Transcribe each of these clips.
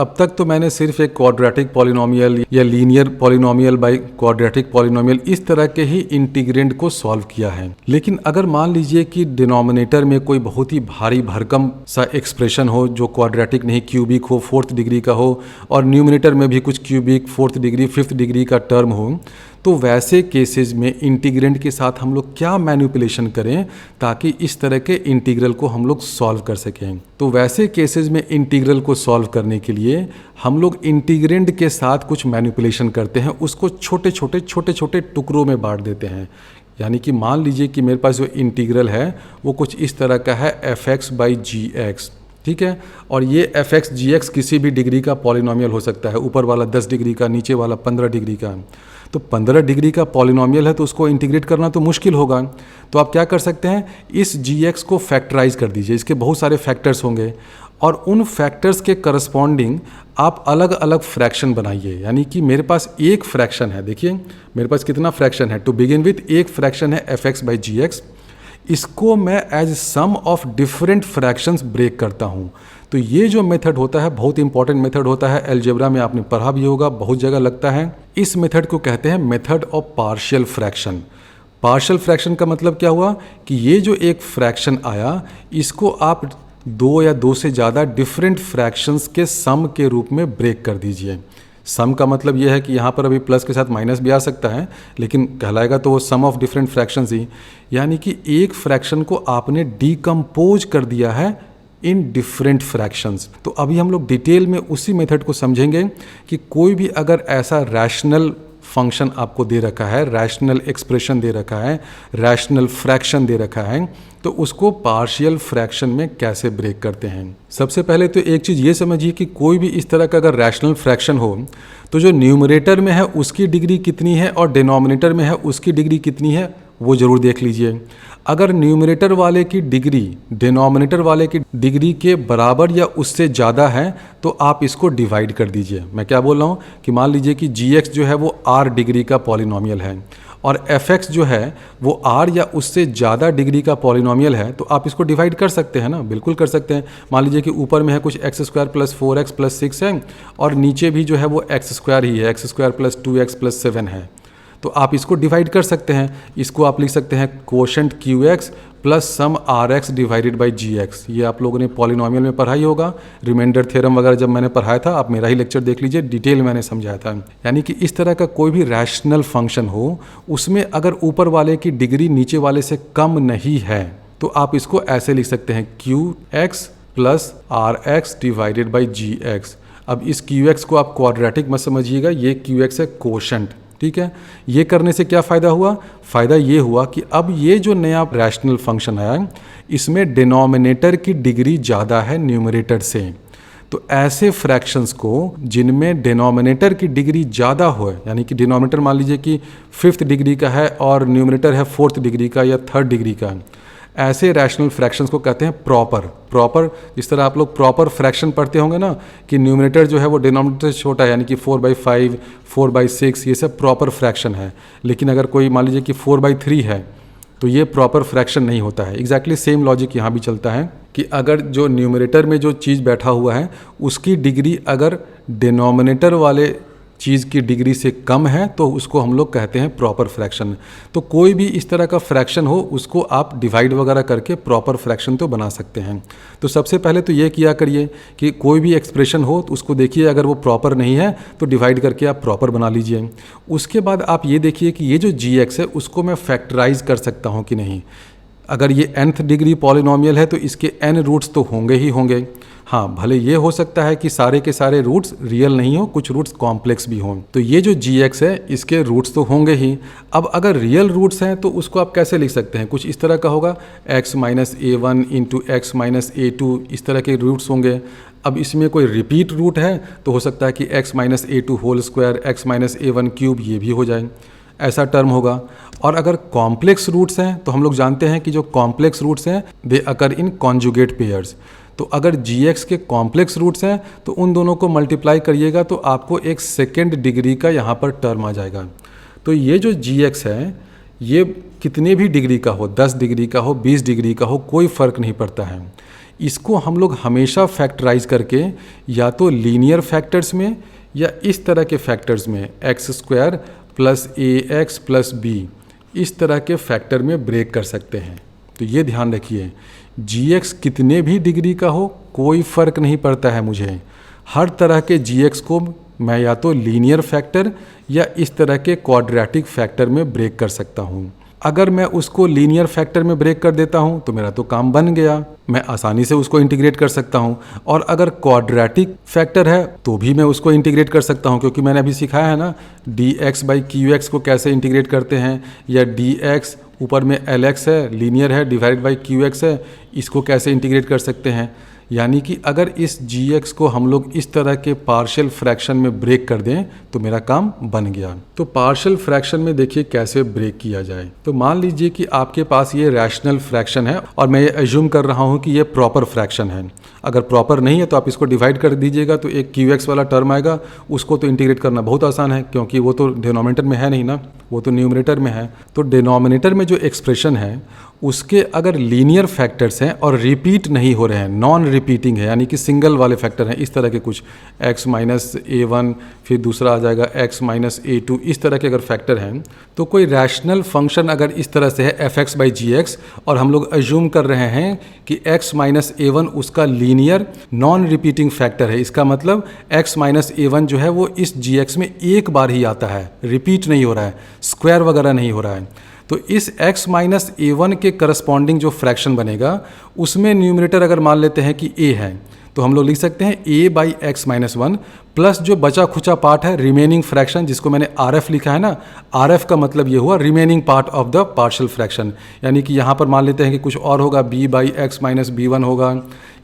अब तक तो मैंने सिर्फ एक क्वाड्रेटिक पॉलिनोमियल या linear polynomial by quadratic polynomial इस तरह के ही इंटीग्रेंड को सॉल्व किया है। लेकिन अगर मान लीजिए कि डिनोमिनेटर में कोई बहुत ही भारी भरकम सा एक्सप्रेशन हो जो क्वाड्रेटिक नहीं क्यूबिक हो, 4th डिग्री का हो, और न्यूमिनेटर में भी कुछ cubic 4th degree 5th degree का टर्म हो, तो वैसे केसेस में इंटीग्रेंड के साथ हम लोग क्या मैनिपुलेशन करें ताकि इस तरह के इंटीग्रल को हम लोग सॉल्व कर सकें। तो वैसे केसेस में इंटीग्रल को सॉल्व करने के लिए हम लोग इंटीग्रेंड के साथ कुछ मैनिपुलेशन करते हैं, उसको छोटे छोटे टुकड़ों में बांट देते हैं। यानी कि मान लीजिए कि मेरे पास जो इंटीग्रल है वो कुछ इस तरह का है f(x/gx), ठीक है। और ये f(x/gx) किसी भी डिग्री का पॉलिनोमियल हो सकता है, ऊपर वाला 10 डिग्री का, नीचे वाला 15 डिग्री का। तो 15 डिग्री का पॉलिनोमियल है तो उसको इंटीग्रेट करना तो मुश्किल होगा। तो आप क्या कर सकते हैं, इस gx को फैक्टराइज कर दीजिए। इसके बहुत सारे फैक्टर्स होंगे और उन फैक्टर्स के करस्पॉन्डिंग आप अलग अलग फ्रैक्शन बनाइए। यानी कि मेरे पास एक फ्रैक्शन है, देखिए मेरे पास कितना फ्रैक्शन है, टू बिगिन विथ एक फ्रैक्शन है f(x/gx), इसको मैं as some of different fractions break करता हूँ। तो ये जो मेथड होता है बहुत इंपॉर्टेंट मेथड होता है, अलजेब्रा में आपने पढ़ा भी होगा, बहुत जगह लगता है। इस मेथड को कहते हैं method of partial fraction. Partial fraction का मतलब क्या हुआ कि ये जो एक फ्रैक्शन आया इसको आप 2 या 2 से ज़्यादा डिफरेंट फ्रैक्शंस के सम के रूप में ब्रेक कर दीजिए। सम का मतलब यह है कि यहाँ पर अभी प्लस के साथ माइनस भी आ सकता है, लेकिन कहलाएगा तो वो सम ऑफ डिफरेंट फ्रैक्शंस ही। यानी कि एक फ्रैक्शन को आपने डीकम्पोज कर दिया है इन डिफरेंट फ्रैक्शंस। तो अभी हम लोग डिटेल में उसी मेथड को समझेंगे कि कोई भी अगर ऐसा रैशनल फंक्शन आपको दे रखा है, रैशनल एक्सप्रेशन दे रखा है, रैशनल फ्रैक्शन दे रखा है, तो उसको पार्शियल फ्रैक्शन में कैसे ब्रेक करते हैं। सबसे पहले तो एक चीज़ ये समझिए कि कोई भी इस तरह का अगर रैशनल फ्रैक्शन हो तो जो न्यूमरेटर में है उसकी डिग्री कितनी है और डिनोमिनेटर में है उसकी डिग्री कितनी है वो ज़रूर देख लीजिए। अगर न्यूमरेटर वाले की डिग्री डिनोमिनेटर वाले की डिग्री के बराबर या उससे ज़्यादा है तो आप इसको डिवाइड कर दीजिए। मैं क्या बोल रहा हूँ कि मान लीजिए कि gx जो है वो r डिग्री का पॉलिनोमियल है और fx जो है वो r या उससे ज़्यादा डिग्री का पॉलिनोमियल है, तो आप इसको डिवाइड कर सकते हैं ना, बिल्कुल कर सकते हैं। मान लीजिए कि ऊपर में है कुछ x² + 4x + 6 है और नीचे भी जो है वो x² ही है, x² + 2x + 7 है, तो आप इसको डिवाइड कर सकते हैं। इसको आप लिख सकते हैं quotient qx plus some rx divided by gx। ये आप लोगों ने पॉलिनोमियल में पढ़ा ही होगा, रिमाइंडर थ्योरम वगैरह जब मैंने पढ़ाया था, आप मेरा ही लेक्चर देख लीजिए, डिटेल मैंने समझाया था। यानी कि इस तरह का कोई भी रैशनल फंक्शन हो उसमें अगर ऊपर वाले की डिग्री नीचे वाले से कम नहीं है तो आप इसको ऐसे लिख सकते हैं qx plus rx divided by gx। अब इस qx को आप क्वाड्रेटिक मत समझिएगा, ये qx है कोशेंट, ठीक है। ये करने से क्या फ़ायदा हुआ, फ़ायदा ये हुआ कि अब ये जो नया रैशनल फंक्शन आया इसमें डिनोमिनेटर की डिग्री ज़्यादा है न्यूमरेटर से। तो ऐसे फ्रैक्शंस को जिनमें डिनोमिनेटर की डिग्री ज़्यादा हो, यानी कि डिनोमिनेटर मान लीजिए कि 5th डिग्री का है और न्यूमरेटर है 4th डिग्री का या 3rd डिग्री का, ऐसे रैशनल फ्रैक्शंस को कहते हैं प्रॉपर। जिस तरह आप लोग प्रॉपर फ्रैक्शन पढ़ते होंगे ना कि न्यूमरेटर जो है वो डिनोमिनेटर से छोटा है, यानी कि 4/5, 4/6, ये सब प्रॉपर फ्रैक्शन है। लेकिन अगर कोई मान लीजिए कि 4/3 है तो ये प्रॉपर फ्रैक्शन नहीं होता है। एग्जैक्टली सेम लॉजिक यहाँ भी चलता है कि अगर जो न्यूमरेटर में जो चीज़ बैठा हुआ है उसकी डिग्री अगर डिनोमिनेटर वाले चीज़ की डिग्री से कम है तो उसको हम लोग कहते हैं प्रॉपर फ्रैक्शन। तो कोई भी इस तरह का फ्रैक्शन हो उसको आप डिवाइड वगैरह करके प्रॉपर फ्रैक्शन तो बना सकते हैं। तो सबसे पहले तो ये किया करिए कि कोई भी एक्सप्रेशन हो तो उसको देखिए, अगर वो प्रॉपर नहीं है तो डिवाइड करके आप प्रॉपर बना लीजिए। उसके बाद आप ये देखिए कि ये जो gx है उसको मैं फैक्टराइज कर सकता हूँ कि नहीं। अगर ये nth डिग्री पॉलिनोमियल है तो इसके n रूट्स तो होंगे ही होंगे। हाँ, भले ये हो सकता है कि सारे के सारे रूट्स रियल नहीं हो, कुछ रूट्स कॉम्प्लेक्स भी हों। तो ये जो gx है इसके रूट्स तो होंगे ही। अब अगर रियल रूट्स हैं तो उसको आप कैसे लिख सकते हैं, कुछ इस तरह का होगा x - a1 into x - a2, इस तरह के रूट्स होंगे। अब इसमें कोई रिपीट रूट है तो हो सकता है कि x - a2 whole square, x - a1 cube, ये भी हो जाए, ऐसा टर्म होगा। और अगर कॉम्प्लेक्स रूट्स हैं तो हम लोग जानते हैं कि जो कॉम्प्लेक्स रूट्स हैं दे अकर इन कॉन्जुगेट पेयर्स। तो अगर gx के कॉम्प्लेक्स रूट्स हैं तो उन दोनों को मल्टीप्लाई करिएगा तो आपको एक 2nd डिग्री का यहाँ पर टर्म आ जाएगा। तो ये जो gx है ये कितने भी डिग्री का हो, 10 डिग्री का हो, 20 डिग्री का हो, कोई फ़र्क नहीं पड़ता है। इसको हम लोग हमेशा फैक्टराइज करके या तो लीनियर फैक्टर्स में या इस तरह के फैक्टर्स में एक्स स्क्वायर प्लस ए एक्स प्लस बी, इस तरह के फैक्टर में ब्रेक कर सकते हैं। तो ये ध्यान रखिए, जी एक्स कितने भी डिग्री का हो कोई फ़र्क नहीं पड़ता है मुझे, हर तरह के जी एक्स को मैं या तो लीनियर फैक्टर या इस तरह के क्वाड्रेटिक फैक्टर में ब्रेक कर सकता हूँ। अगर मैं उसको लीनियर फैक्टर में ब्रेक कर देता हूँ तो मेरा तो काम बन गया, मैं आसानी से उसको इंटीग्रेट कर सकता हूँ। और अगर क्वाड्रेटिक फैक्टर है तो भी मैं उसको इंटीग्रेट कर सकता हूँ, क्योंकि मैंने अभी सिखाया है ना D x by Q x को कैसे इंटीग्रेट करते हैं, या डी एक्स ऊपर में एल एक्स है लीनियर है डिवाइडेड बाई क्यू एक्स है, इसको कैसे इंटीग्रेट कर सकते हैं। यानी कि अगर इस जी एक्स को हम लोग इस तरह के पार्शियल फ्रैक्शन में ब्रेक कर दें तो मेरा काम बन गया। तो पार्शियल फ्रैक्शन में देखिए कैसे ब्रेक किया जाए। तो मान लीजिए कि आपके पास ये रैशनल फ्रैक्शन है और मैं ये एज्यूम कर रहा हूँ कि ये प्रॉपर फ्रैक्शन है। अगर प्रॉपर नहीं है तो आप इसको डिवाइड कर दीजिएगा, तो एक क्यू एक्स वाला टर्म आएगा, उसको तो इंटीग्रेट करना बहुत आसान है क्योंकि वो तो डिनोमिनेटर में है नहीं ना, वो तो न्यूमरेटर में है। तो डिनोमिनेटर में जो एक्सप्रेशन है उसके अगर लीनियर फैक्टर्स हैं और रिपीट नहीं हो रहे हैं, नॉन रिपीटिंग है, यानी कि सिंगल वाले फैक्टर हैं, इस तरह के कुछ x माइनस ए वन, फिर दूसरा आ जाएगा x माइनस ए टू, इस तरह के अगर फैक्टर हैं, तो कोई रैशनल फंक्शन अगर इस तरह से है f x by g x और हम लोग एज्यूम कर रहे हैं कि x माइनस ए वन उसका लीनियर नॉन रिपीटिंग फैक्टर है, इसका मतलब x माइनस ए वन जो है वो इस जी एक्स में एक बार ही आता है, रिपीट नहीं हो रहा है, स्क्वायर वगैरह नहीं हो रहा है। तो इस x माइनस ए वन के करस्पॉन्डिंग जो फ्रैक्शन बनेगा उसमें न्यूमरेटर अगर मान लेते हैं कि a है तो हम लोग लिख सकते हैं a by x minus one plus जो बचा खुचा पार्ट है रिमेनिंग फ्रैक्शन, जिसको मैंने RF लिखा है ना, RF का मतलब ये हुआ remaining part of the partial fraction. यानी कि यहाँ पर मान लेते हैं कि कुछ और होगा, b by x minus b one होगा,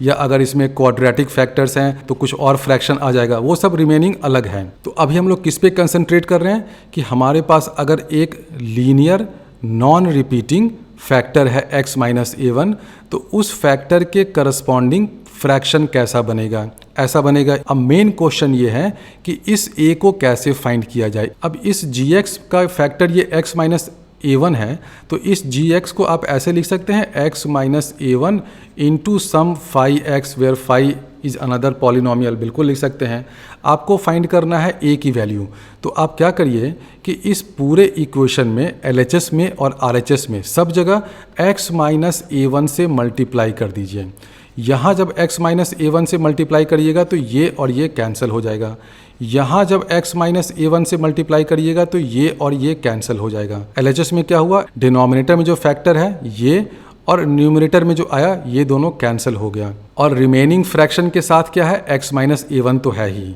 या अगर इसमें क्वाड्रेटिक फैक्टर्स हैं तो कुछ और फ्रैक्शन आ जाएगा, वो सब रिमेनिंग अलग है। तो अभी हम लोग किस पे कंसंट्रेट कर रहे हैं कि हमारे पास अगर एक लीनियर नॉन रिपीटिंग फैक्टर है x माइनस ए वन, तो उस फैक्टर के करस्पॉन्डिंग फ्रैक्शन कैसा बनेगा, ऐसा बनेगा। अब मेन क्वेश्चन ये है कि इस a को कैसे फाइंड किया जाए। अब इस gx का फैक्टर ये x माइनस ए वन है, तो इस gx को आप ऐसे लिख सकते हैं x minus a one into some phi x where phi is another polynomial, बिल्कुल लिख सकते हैं। आपको फाइंड करना है a की वैल्यू, तो आप क्या करिए कि इस पूरे इक्वेशन में LHS में और RHS में सब जगह x माइनस ए वन से मल्टीप्लाई कर दीजिए। यहाँ जब x माइनस ए वन से मल्टीप्लाई करिएगा तो ये और ये कैंसिल हो जाएगा, यहाँ जब x माइनस ए वन से मल्टीप्लाई करिएगा तो ये और ये कैंसिल हो जाएगा। LHS में क्या हुआ, डिनोमिनेटर में जो फैक्टर है ये और न्यूमरेटर में जो आया ये दोनों कैंसिल हो गया, और रिमेनिंग फ्रैक्शन के साथ क्या है x माइनस ए वन तो है ही।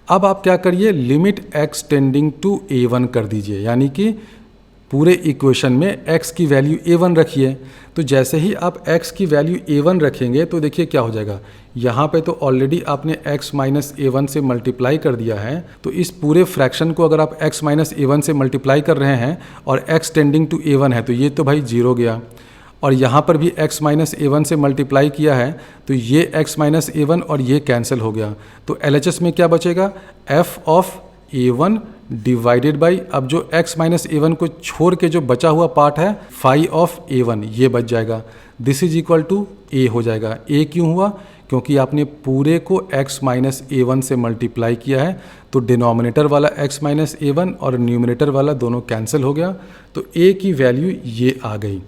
अब आप क्या करिए, limit x tending to a one कर दीजिए, यानी कि पूरे इक्वेशन में x की वैल्यू ए वन रखिए। तो जैसे ही आप x की वैल्यू ए वन रखेंगे तो देखिए क्या हो जाएगा, यहाँ पे तो ऑलरेडी आपने x माइनस ए वन से मल्टीप्लाई कर दिया है, तो इस पूरे फ्रैक्शन को अगर आप x माइनस ए वन से मल्टीप्लाई कर रहे हैं और x tending to a one है तो ये तो भाई जीरो गया, और यहाँ पर भी x माइनस ए वन से मल्टीप्लाई किया है तो ये x माइनस ए वन और ये कैंसिल हो गया। तो LHS में क्या बचेगा, f of A one divided by, अब जो x माइनस ए वन को छोड़ के जो बचा हुआ पार्ट है फाई ऑफ ए वन, ये बच जाएगा। This is equal to a हो जाएगा। a क्यों हुआ, क्योंकि आपने पूरे को x माइनस ए वन से मल्टीप्लाई किया है, तो डिनोमिनेटर वाला x माइनस ए वन और न्यूमरेटर वाला दोनों कैंसिल हो गया, तो a की वैल्यू ये आ गई।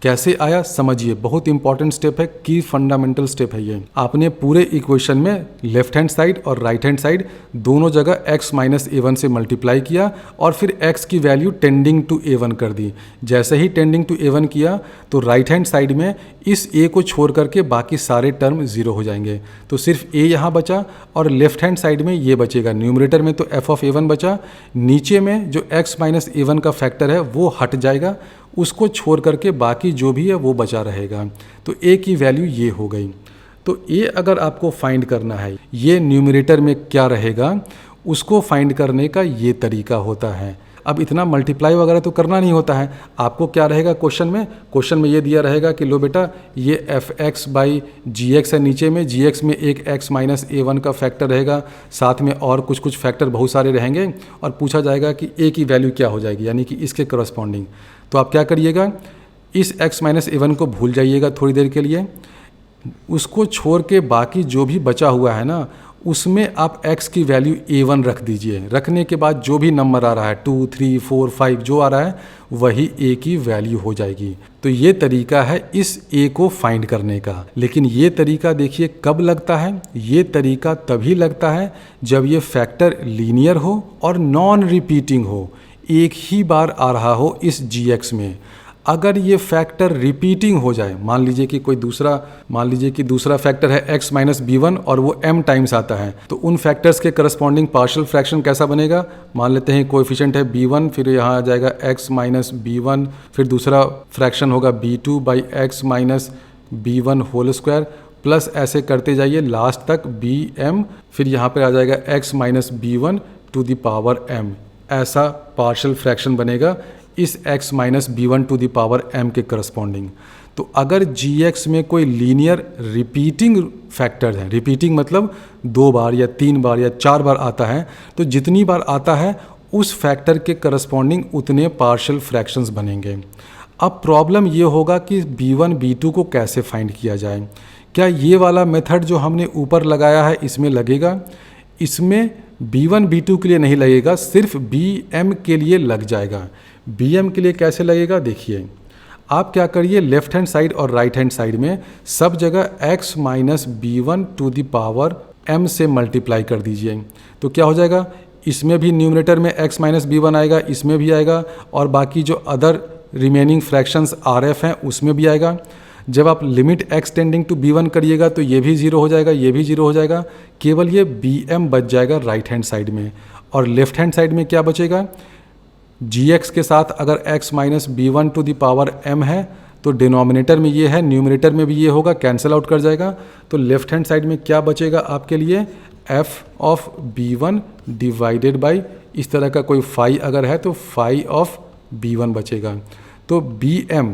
कैसे आया समझिए, बहुत इंपॉर्टेंट स्टेप है, की फंडामेंटल स्टेप है ये। आपने पूरे इक्वेशन में लेफ्ट हैंड साइड और राइट हैंड साइड दोनों जगह x माइनस ए वन से मल्टीप्लाई किया और फिर x की value tending to a one कर दी। जैसे ही टेंडिंग टू ए वन किया तो राइट हैंड साइड में इस a को छोड़ करके बाकी सारे टर्म जीरो हो जाएंगे, तो सिर्फ a यहाँ बचा और लेफ्ट हैंड साइड में ये बचेगा। न्यूमरेटर में तो f ऑफ ए वन बचा, नीचे में जो x माइनस ए वन का फैक्टर है वो हट जाएगा, उसको छोड़ करके बाकी जो भी है वो बचा रहेगा। तो a की वैल्यू ये हो गई। तो a अगर आपको फाइंड करना है, ये न्यूमरेटर में क्या रहेगा उसको फाइंड करने का ये तरीका होता है। अब इतना मल्टीप्लाई वगैरह तो करना नहीं होता है, आपको क्या रहेगा क्वेश्चन में ये दिया रहेगा कि लो बेटा ये f x by g x है, नीचे में जी एक्स में एक x माइनस ए वन का फैक्टर रहेगा, साथ में और कुछ फैक्टर बहुत सारे रहेंगे, और पूछा जाएगा कि a की वैल्यू क्या हो जाएगी, यानी कि इसके करस्पॉन्डिंग। तो आप क्या करिएगा, इस x माइनस ए वन को भूल जाइएगा थोड़ी देर के लिए, उसको छोड़ के बाकी जो भी बचा हुआ है ना, उसमें आप x की वैल्यू a1 रख दीजिए। रखने के बाद जो भी नंबर आ रहा है 2, 3, 4, 5 जो आ रहा है वही a की वैल्यू हो जाएगी। तो ये तरीका है इस a को फाइंड करने का। लेकिन ये तरीका देखिए कब लगता है, ये तरीका तभी लगता है जब ये फैक्टर लीनियर हो और नॉन रिपीटिंग हो, एक ही बार आ रहा हो इस gx में। अगर ये फैक्टर रिपीटिंग हो जाए, मान लीजिए कि दूसरा फैक्टर है x माइनस b1 और वो m टाइम्स आता है, तो उन फैक्टर्स के करस्पॉन्डिंग पार्शियल फ्रैक्शन कैसा बनेगा। मान लेते हैं कोएफिशिएंट है b1, फिर यहाँ आ जाएगा x माइनस b1, फिर दूसरा फ्रैक्शन होगा b2 by x minus b1 whole square, plus ऐसे करते जाइए लास्ट तक bm, फिर यहाँ पर आ जाएगा x minus b1 to the power m। ऐसा पार्शियल फ्रैक्शन बनेगा इस x minus b1 to the power m के करस्पॉन्डिंग। तो अगर gx में कोई लीनियर रिपीटिंग फैक्टर है, रिपीटिंग मतलब 2 बार या 3 बार या 4 बार आता है, तो जितनी बार आता है उस फैक्टर के करस्पॉन्डिंग उतने पार्शियल फ्रैक्शंस बनेंगे। अब प्रॉब्लम ये होगा कि b1 b2 को कैसे फाइंड किया जाए। क्या ये वाला मेथड जो हमने ऊपर लगाया है इसमें लगेगा? इसमें b1 b2 के लिए नहीं लगेगा, सिर्फ bm के लिए लग जाएगा। bm के लिए कैसे लगेगा देखिए, आप क्या करिए, लेफ्ट हैंड साइड और राइट हैंड साइड में सब जगह x minus b1 to the power m से मल्टीप्लाई कर दीजिए। तो क्या हो जाएगा, इसमें भी न्यूमरेटर में x माइनस b1 आएगा, इसमें भी आएगा, और बाकी जो अदर रिमेनिंग फ्रैक्शंस rf हैं उसमें भी आएगा। जब आप limit x tending to b1 करिएगा तो ये भी 0 हो जाएगा, ये भी 0 हो जाएगा, केवल ये bm बच जाएगा राइट हैंड साइड में। और लेफ्ट हैंड साइड में क्या बचेगा, gx के साथ अगर x minus b1 to the power m है तो डिनोमिनेटर में ये है, न्यूमरेटर में भी ये होगा, कैंसिल आउट कर जाएगा। तो लेफ्ट हैंड साइड में क्या बचेगा आपके लिए, f of b1 divided by, इस तरह का कोई फाई अगर है तो फाई ऑफ b1 बचेगा। तो bm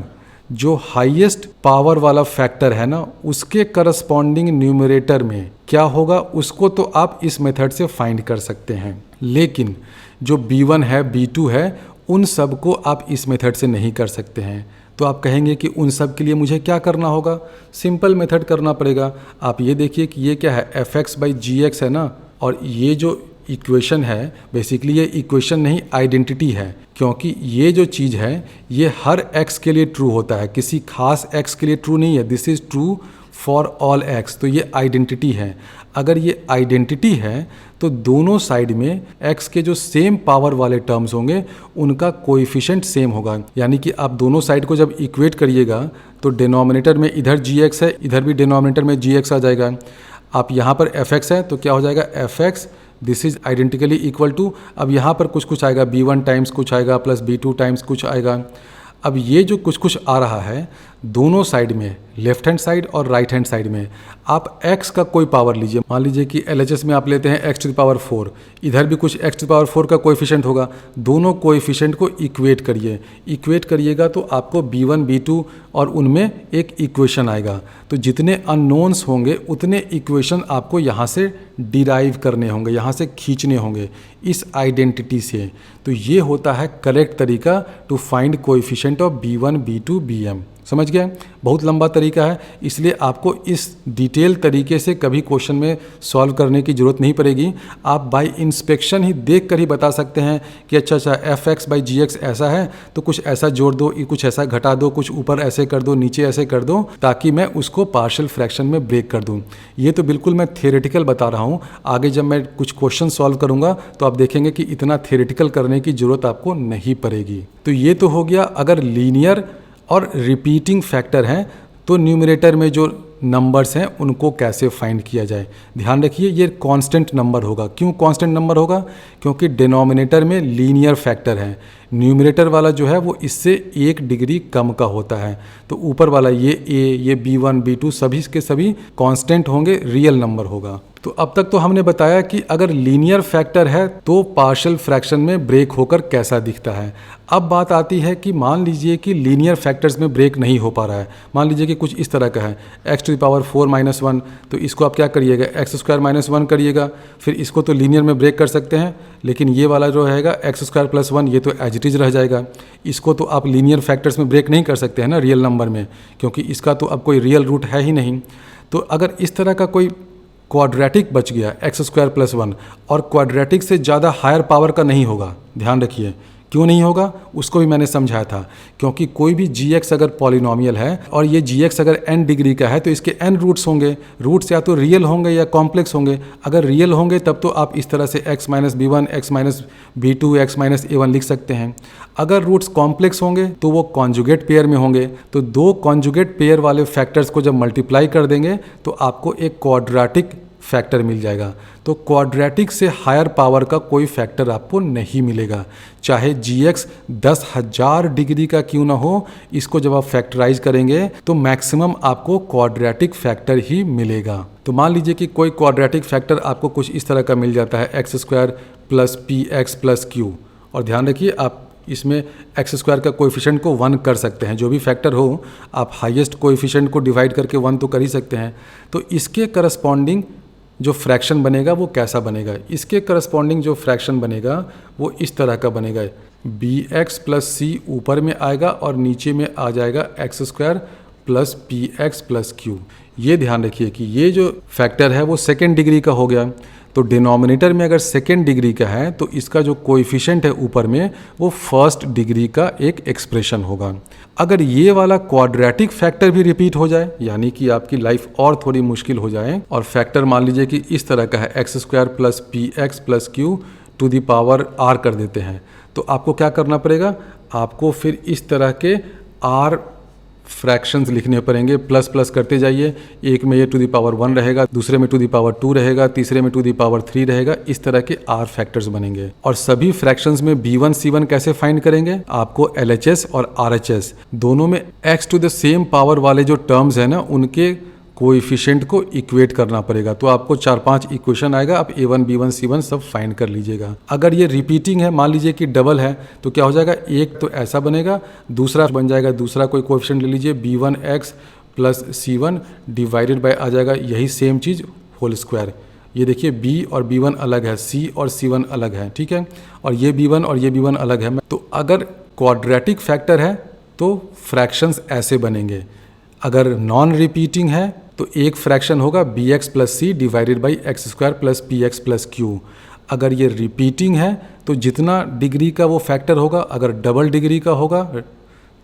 जो हाईएस्ट पावर वाला फैक्टर है ना, उसके करस्पॉन्डिंग न्यूमरेटर में क्या होगा उसको तो आप इस मेथड से फाइंड कर सकते हैं। लेकिन जो b1 है b2 है उन सब को आप इस मेथड से नहीं कर सकते हैं। तो आप कहेंगे कि उन सब के लिए मुझे क्या करना होगा, सिंपल मेथड करना पड़ेगा। आप ये देखिए कि ये क्या है, fx बाई gx है ना, और ये जो इक्वेशन है बेसिकली ये इक्वेशन नहीं आइडेंटिटी है, क्योंकि ये जो चीज़ है ये हर x के लिए ट्रू होता है, किसी खास x के लिए ट्रू नहीं है। This is true for all x। तो ये आइडेंटिटी है। अगर ये आइडेंटिटी है तो दोनों साइड में x के जो सेम पावर वाले टर्म्स होंगे उनका कोएफिशिएंट सेम होगा। यानी कि आप दोनों साइड को जब इक्वेट करिएगा तो डिनोमिनेटर में इधर gx है, इधर भी डिनोमिनेटर में gx आ जाएगा। आप यहाँ पर fx है तो क्या हो जाएगा, fx this is identically equal to, अब यहाँ पर कुछ आएगा, b1 टाइम्स कुछ आएगा प्लस b2 टाइम्स कुछ आएगा। अब ये जो कुछ आ रहा है दोनों साइड में, लेफ्ट हैंड साइड और राइट हैंड साइड में, आप x का कोई पावर लीजिए। मान लीजिए कि LHS में आप लेते हैं x टू द पावर 4, इधर भी कुछ x टू द पावर 4 का कोएफिशिएंट होगा। दोनों कोएफिशिएंट को इक्वेट करिए, इक्वेट करिएगा तो आपको b1 b2 और उनमें एक इक्वेशन आएगा। तो जितने अननोन्स होंगे उतने इक्वेशन आपको यहाँ से डिराइव करने होंगे, यहाँ से खींचने होंगे इस आइडेंटिटी से। तो ये होता है करेक्ट तरीका to find coefficient of b1 b2 bm। समझ गए, बहुत लंबा तरीका है, इसलिए आपको इस डिटेल तरीके से कभी क्वेश्चन में सॉल्व करने की ज़रूरत नहीं पड़ेगी। आप बाय इंस्पेक्शन ही देख कर ही बता सकते हैं कि अच्छा fx बाई gx ऐसा है तो कुछ ऐसा जोड़ दो, कुछ ऐसा घटा दो, कुछ ऊपर ऐसे कर दो, नीचे ऐसे कर दो, ताकि मैं उसको पार्शियल फ्रैक्शन में ब्रेक कर दूँ। ये तो बिल्कुल मैं थियोरेटिकल बता रहा हूँ, आगे जब मैं कुछ क्वेश्चन सॉल्व करूँगा तो आप देखेंगे कि इतना थियोरेटिकल करने की ज़रूरत आपको नहीं पड़ेगी। तो ये तो हो गया अगर लीनियर और रिपीटिंग फैक्टर हैं तो न्यूमरेटर में जो नंबर्स हैं उनको कैसे फाइंड किया जाए। ध्यान रखिए ये कांस्टेंट नंबर होगा। क्यों कांस्टेंट नंबर होगा, क्योंकि डिनोमिनेटर में लीनियर फैक्टर है, न्यूमरेटर वाला जो है वो इससे 1 डिग्री कम का होता है। तो ऊपर वाला ये a, ये b1 b2 सभी के सभी कांस्टेंट होंगे, रियल नंबर होगा। तो अब तक तो हमने बताया कि अगर लीनियर फैक्टर है तो पार्शियल फ्रैक्शन में ब्रेक होकर कैसा दिखता है। अब बात आती है कि मान लीजिए कि लीनियर फैक्टर्स में ब्रेक नहीं हो पा रहा है। मान लीजिए कि कुछ इस तरह का है x to the power 4 minus 1, तो इसको आप क्या करिएगा, x स्क्वायर माइनस 1 करिएगा। फिर इसको तो लीनियर में ब्रेक कर सकते हैं, लेकिन ये वाला जो रहेगा x स्क्वायर प्लस 1 ये तो एज इट इज रह जाएगा। इसको तो आप लीनियर फैक्टर्स में ब्रेक नहीं कर सकते हैं ना रियल नंबर में, क्योंकि इसका तो अब कोई रियल रूट है ही नहीं। तो अगर इस तरह का कोई क्वाड्रेटिक बच गया एक्स स्क्वायर प्लस 1 और क्वाड्रेटिक से ज़्यादा हायर पावर का नहीं होगा, ध्यान रखिए क्यों नहीं होगा उसको भी मैंने समझाया था, क्योंकि कोई भी gx अगर पॉलिनोमियल है और ये gx अगर n डिग्री का है तो इसके n रूट्स होंगे, रूट्स या तो रियल होंगे या कॉम्प्लेक्स होंगे। अगर रियल होंगे तब तो आप इस तरह से x minus b1 x minus b2 x minus a1 लिख सकते हैं। अगर रूट्स कॉम्प्लेक्स होंगे तो वो कॉन्जुगेट पेयर में होंगे, तो दो कॉन्जुगेट पेयर वाले फैक्टर्स को जब मल्टीप्लाई कर देंगे तो आपको एक क्वाड्रेटिक फैक्टर मिल जाएगा। तो क्वाड्रेटिक से हायर पावर का कोई फैक्टर आपको नहीं मिलेगा, चाहे gx 10,000 डिग्री का क्यों ना हो। इसको जब आप फैक्टराइज करेंगे तो मैक्सिमम आपको क्वाड्रेटिक फैक्टर ही मिलेगा। तो मान लीजिए कि कोई क्वाड्रेटिक फैक्टर आपको कुछ इस तरह का मिल जाता है x square plus p x plus Q, और ध्यान रखिए आप इसमें एक्स स्क्वायर का कोएफिशिएंट को 1 कर सकते हैं, जो भी फैक्टर हो आप हाईएस्ट कोएफिशिएंट को डिवाइड करके 1 तो कर ही सकते हैं। तो इसके करस्पॉन्डिंग जो फ्रैक्शन बनेगा वो कैसा बनेगा, इसके करस्पॉन्डिंग जो फ्रैक्शन बनेगा वो इस तरह का बनेगा, बी एक्स प्लस सी ऊपर में आएगा और नीचे में आ जाएगा x square plus p x plus Q. ये ध्यान रखिए कि ये जो फैक्टर है वो सेकेंड डिग्री का हो गया, तो डिनोमिनेटर में अगर सेकेंड डिग्री का है तो इसका जो कोएफिशिएंट है ऊपर में वो फर्स्ट डिग्री का एक एक्सप्रेशन होगा। अगर ये वाला क्वाड्रेटिक फैक्टर भी रिपीट हो जाए, यानी कि आपकी लाइफ और थोड़ी मुश्किल हो जाए, और फैक्टर मान लीजिए कि इस तरह का है x square plus p x plus q to the power r कर देते हैं, तो आपको क्या करना पड़ेगा, आपको फिर इस तरह के आर फ्रैक्शंस लिखने पड़ेंगे, प्लस प्लस करते जाइए। एक में ये टू दी पावर 1 रहेगा, दूसरे में टू दी पावर 2 रहेगा, तीसरे में टू दी पावर 3 रहेगा, इस तरह के आर फैक्टर्स बनेंगे। और सभी फ्रैक्शंस में b1 c1 कैसे फाइंड करेंगे, आपको LHS और RHS दोनों में x to the same power वाले जो टर्म्स है ना उनके कोएफिशिएंट को इक्वेट करना पड़ेगा। तो आपको 4-5 इक्वेशन आएगा, आप a1 b1 c1 सब फाइंड कर लीजिएगा। अगर ये रिपीटिंग है, मान लीजिए कि डबल है, तो क्या हो जाएगा, एक तो ऐसा बनेगा, दूसरा बन जाएगा, दूसरा कोई कोएफिशिएंट ले लीजिए b1x plus c1 divided by आ जाएगा यही सेम चीज़ होल स्क्वायर। ये देखिए b और b1 अलग है, c और c1 अलग है, ठीक है, और ये b1 और ये b1 अलग है। तो अगर क्वाड्रेटिक फैक्टर है तो फ्रैक्शंस ऐसे बनेंगे। अगर नॉन रिपीटिंग है तो एक फ्रैक्शन होगा b x plus c divided by x square plus p x plus q. अगर ये रिपीटिंग है तो जितना डिग्री का वो फैक्टर होगा, अगर डबल डिग्री का होगा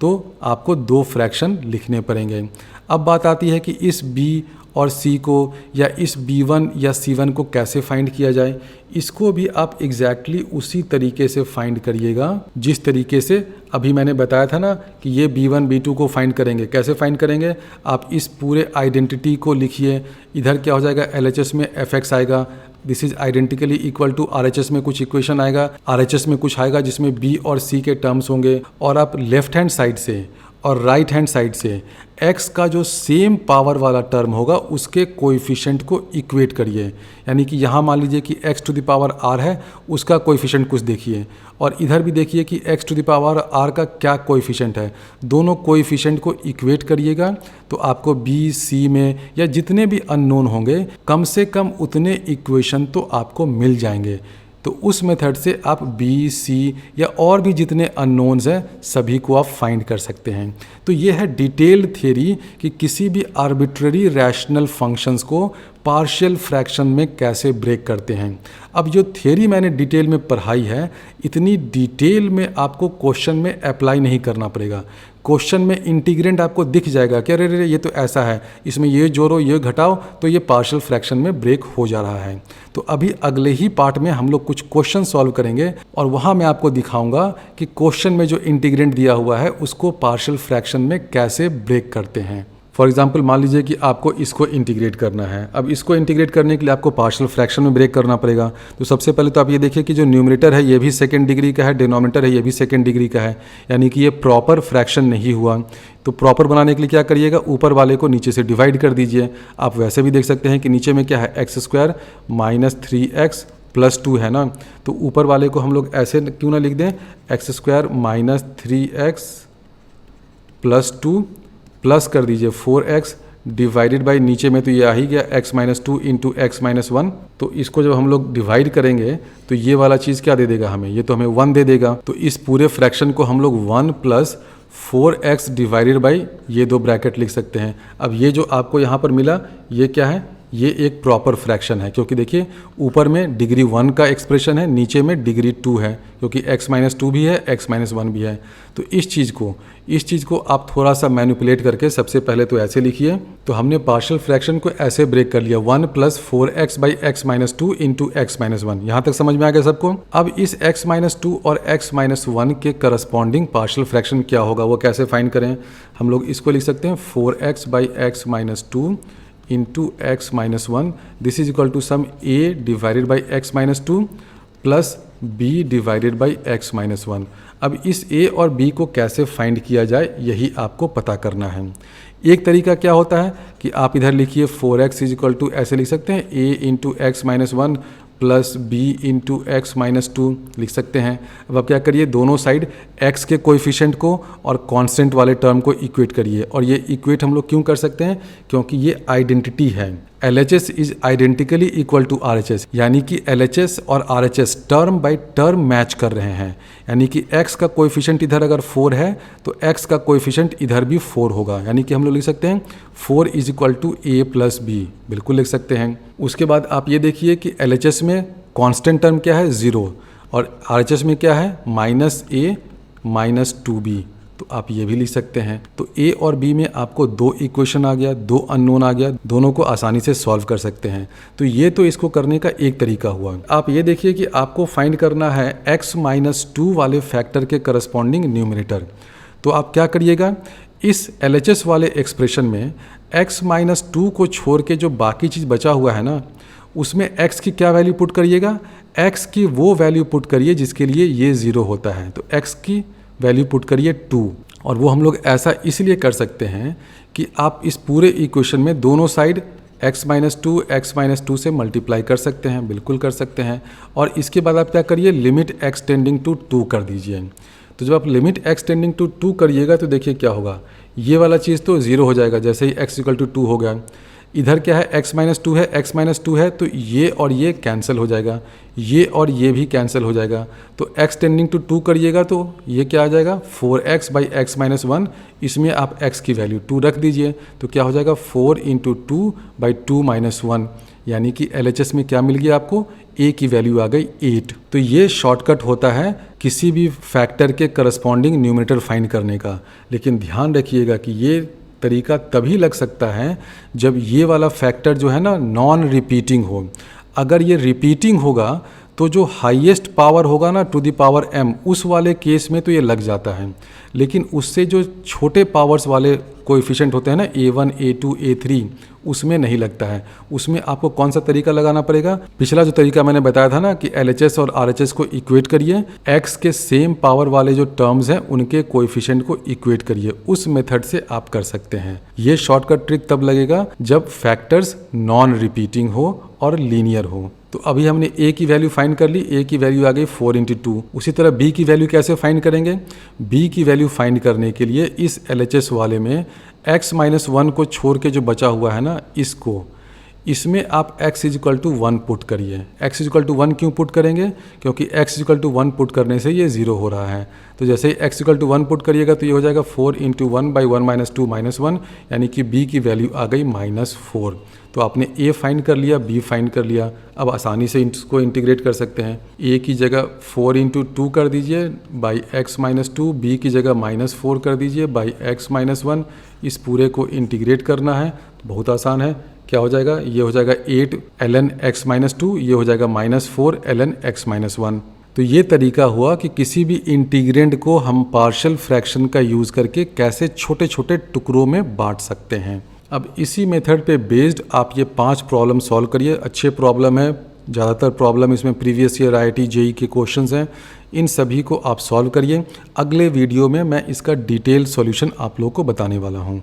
तो आपको 2 फ्रैक्शन लिखने पड़ेंगे। अब बात आती है कि इस b और c को या इस b1 या c1 को कैसे फाइंड किया जाए। इसको भी आप एग्जैक्टली उसी तरीके से फाइंड करिएगा जिस तरीके से अभी मैंने बताया था ना कि ये b1 b2 को फाइंड करेंगे। कैसे फाइंड करेंगे, आप इस पूरे आइडेंटिटी को लिखिए। इधर क्या हो जाएगा, LHS में fx आएगा, this is identically equal to RHS में कुछ इक्वेशन आएगा, RHS में कुछ आएगा जिसमें b और c के टर्म्स होंगे। और आप लेफ्ट हैंड साइड से और राइट हैंड साइड से x का जो सेम पावर वाला टर्म होगा उसके कोएफिशिएंट को इक्वेट करिए। यानी कि यहाँ मान लीजिए कि x to the power r है, उसका कोएफिशिएंट कुछ देखिए, और इधर भी देखिए कि x to the power r का क्या कोएफिशिएंट है। दोनों कोएफिशिएंट को इक्वेट करिएगा तो आपको b c में या जितने भी अननोन होंगे कम से कम उतने इक्वेशन तो आपको मिल जाएंगे। तो उस मेथड से आप b c या और भी जितने अननोन्स हैं सभी को आप फाइंड कर सकते हैं। तो ये है डिटेल्ड थ्योरी कि किसी भी आर्बिट्ररी रैशनल फंक्शंस को पार्शियल फ्रैक्शन में कैसे ब्रेक करते हैं। अब जो थ्योरी मैंने डिटेल में पढ़ाई है, इतनी डिटेल में आपको क्वेश्चन में अप्लाई नहीं करना पड़ेगा। क्वेश्चन में इंटीग्रेंट आपको दिख जाएगा कि अरे रे ये तो ऐसा है, इसमें ये जोड़ो ये घटाओ तो ये पार्शियल फ्रैक्शन में ब्रेक हो जा रहा है। तो अभी अगले ही पार्ट में हम लोग कुछ क्वेश्चन सॉल्व करेंगे और वहाँ मैं आपको दिखाऊंगा कि क्वेश्चन में जो इंटीग्रेंट दिया हुआ है उसको पार्शियल फ्रैक्शन में कैसे ब्रेक करते हैं। फॉर एग्जाम्पल मान लीजिए कि आपको इसको इंटीग्रेट करना है। अब इसको इंटीग्रेट करने के लिए आपको पार्शियल फ्रैक्शन में ब्रेक करना पड़ेगा। तो सबसे पहले तो आप ये देखिए कि जो न्यूमरेटर है ये भी सेकंड डिग्री का है, डिनोमिनेटर है ये भी सेकंड डिग्री का है, यानी कि ये प्रॉपर फ्रैक्शन नहीं हुआ। तो प्रॉपर बनाने के लिए क्या करिएगा, ऊपर वाले को नीचे से डिवाइड कर दीजिए। आप वैसे भी देख सकते हैं कि नीचे में क्या है, x square minus 3x plus 2 है ना, तो ऊपर वाले को हम लोग ऐसे क्यों ना लिख दें, x square minus 3x plus 2 plus कर दीजिए 4x डिवाइडेड बाई नीचे में तो ये आ ही गया x minus 2 into x minus 1। तो इसको जब हम लोग डिवाइड करेंगे तो ये वाला चीज़ क्या दे देगा हमें, ये तो हमें 1 दे देगा। तो इस पूरे फ्रैक्शन को हम लोग 1 प्लस 4x डिवाइडेड बाई ये 2 ब्रैकेट लिख सकते हैं। अब ये जो आपको यहाँ पर मिला ये क्या है, ये एक प्रॉपर फ्रैक्शन है, क्योंकि देखिए ऊपर में डिग्री 1 का एक्सप्रेशन है, नीचे में डिग्री 2 है, क्योंकि x-2 भी है, x-1 भी है। तो इस चीज़ को आप थोड़ा सा मैनिपुलेट करके सबसे पहले तो ऐसे लिखिए। तो हमने पार्शियल फ्रैक्शन को ऐसे ब्रेक कर लिया, 1 + 4x by x-2 into x-1। यहाँ तक समझ में आ गया सबको। अब इस x-2 और x-1 के करस्पॉन्डिंग पार्शियल फ्रैक्शन क्या होगा, वो कैसे फाइंड करें। हम लोग इसको लिख सकते हैं 4x by x-2 into x-1, this is equal to some a divided by x-2 plus b divided by x-1। अब इस a और b को कैसे फाइंड किया जाए यही आपको पता करना है। एक तरीका क्या होता है कि आप इधर लिखिए 4x इज इक्वल टू ऐसे लिख सकते हैं a into x-1 plus b into x-2 लिख सकते हैं। अब आप क्या करिए, दोनों साइड x के कोएफिशिएंट को और कांस्टेंट वाले टर्म को इक्वेट करिए। और ये इक्वेट हम लोग क्यों कर सकते हैं, क्योंकि ये आइडेंटिटी है। LHS is identically equal to RHS, यानी कि LHS और RHS term by term match कर रहे हैं। यानी कि x का कोएफिशिएंट इधर अगर 4 है तो x का कोएफिशिएंट इधर भी 4 होगा। यानी कि हम लोग लिख सकते हैं 4 is equal to a plus b, बिल्कुल लिख सकते हैं। उसके बाद आप ये देखिए कि LHS में कांस्टेंट टर्म क्या है 0 और RHS में क्या है -a -2b, तो आप ये भी लिख सकते हैं। तो a और b में आपको 2 इक्वेशन आ गया, 2 अननोन आ गया, दोनों को आसानी से सॉल्व कर सकते हैं। तो ये तो इसको करने का एक तरीका हुआ। आप ये देखिए कि आपको फाइंड करना है x-2 वाले फैक्टर के करस्पॉन्डिंग न्यूमरेटर। तो आप क्या करिएगा, इस LHS वाले एक्सप्रेशन में x-2 को छोड़ के जो बाकी चीज़ बचा हुआ है ना, उसमें x की क्या वैल्यू पुट करिएगा, x की वो वैल्यू पुट करिए जिसके लिए ये 0 होता है। तो x की वैल्यू पुट करिए 2, और वो हम लोग ऐसा इसलिए कर सकते हैं कि आप इस पूरे इक्वेशन में दोनों साइड x-2 से मल्टीप्लाई कर सकते हैं, बिल्कुल कर सकते हैं। और इसके बाद आप क्या करिए, लिमिट x टेंडिंग टू 2 कर दीजिए। तो जब आप लिमिट x टेंडिंग टू 2 करिएगा तो देखिए क्या होगा, ये वाला चीज़ तो 0 हो जाएगा जैसे ही x इक्वल टू 2 हो गया। इधर क्या है, x-2 है तो ये और ये कैंसिल हो जाएगा, ये और ये भी कैंसिल हो जाएगा। तो x टेंडिंग टू 2 करिएगा तो ये क्या आ जाएगा 4x बाई x-1, इसमें आप x की वैल्यू 2 रख दीजिए। तो क्या हो जाएगा 4 इंटू 2 बाई 2 - 1, यानी कि LHS में क्या मिल गया आपको, a की वैल्यू आ गई 8। तो ये शॉर्टकट होता है किसी भी फैक्टर के करस्पॉन्डिंग न्यूमरेटर फाइंड करने का। लेकिन ध्यान रखिएगा कि ये तरीका तभी लग सकता है जब ये वाला फैक्टर जो है ना नॉन रिपीटिंग हो। अगर ये रिपीटिंग होगा तो जो हाईएस्ट पावर होगा ना टू द पावर m, उस वाले केस में तो ये लग जाता है। लेकिन उससे जो छोटे पावर्स वाले कोएफिशिएंट होते हैं ना a1 a2 a3, उसमें नहीं लगता है। उसमें आपको कौन सा तरीका लगाना पड़ेगा, पिछला जो तरीका मैंने बताया था ना कि LHS और RHS को इक्वेट करिए, x के सेम पावर वाले जो टर्म्स हैं उनके कोएफिशिएंट को इक्वेट करिए, उस मेथड से आप कर सकते हैं। ये शॉर्टकट ट्रिक तब लगेगा जब फैक्टर्स नॉन रिपीटिंग हो और लीनियर हो। तो अभी हमने a की वैल्यू फाइंड कर ली, a की वैल्यू आ गई 4 इंटू 2। उसी तरह b की वैल्यू कैसे फाइंड करेंगे, b की वैल्यू फाइंड करने के लिए इस LHS वाले में x-1 को छोड़ के जो बचा हुआ है ना, इसमें आप x is equal to 1 put करिए। x इज इक्वल टू 1 क्यों पुट करेंगे, क्योंकि x is equal to 1 put करने से ये 0 हो रहा है। तो जैसे ही x इक्वल टू 1 पुट करिएगा तो ये हो जाएगा 4 इंटू 1 बाई 1 - 2 - 1, यानी कि b की वैल्यू आ गई -4। तो आपने a फाइंड कर लिया, b फाइंड कर लिया। अब आसानी से इसको इंटीग्रेट कर सकते हैं। a की जगह 4 इंटू 2 कर दीजिए बाई x-2, b की जगह -4 कर दीजिए बाई x-1। इस पूरे को इंटीग्रेट करना है, बहुत आसान है। क्या हो जाएगा, ये हो जाएगा 8 ln x-2, ये हो जाएगा -4 ln x-1। तो ये तरीका हुआ कि किसी भी इंटीग्रेंड को हम पार्शियल फ्रैक्शन का यूज़ करके कैसे छोटे छोटे टुकड़ों में बांट सकते हैं। अब इसी मेथड पे बेस्ड आप ये 5 प्रॉब्लम सॉल्व करिए। अच्छे प्रॉब्लम है, ज़्यादातर प्रॉब्लम इसमें प्रीवियस ईयर IIT JEE के क्वेश्चंस हैं। इन सभी को आप सॉल्व करिए। अगले वीडियो में मैं इसका डिटेल सॉल्यूशन आप लोगों को बताने वाला हूँ।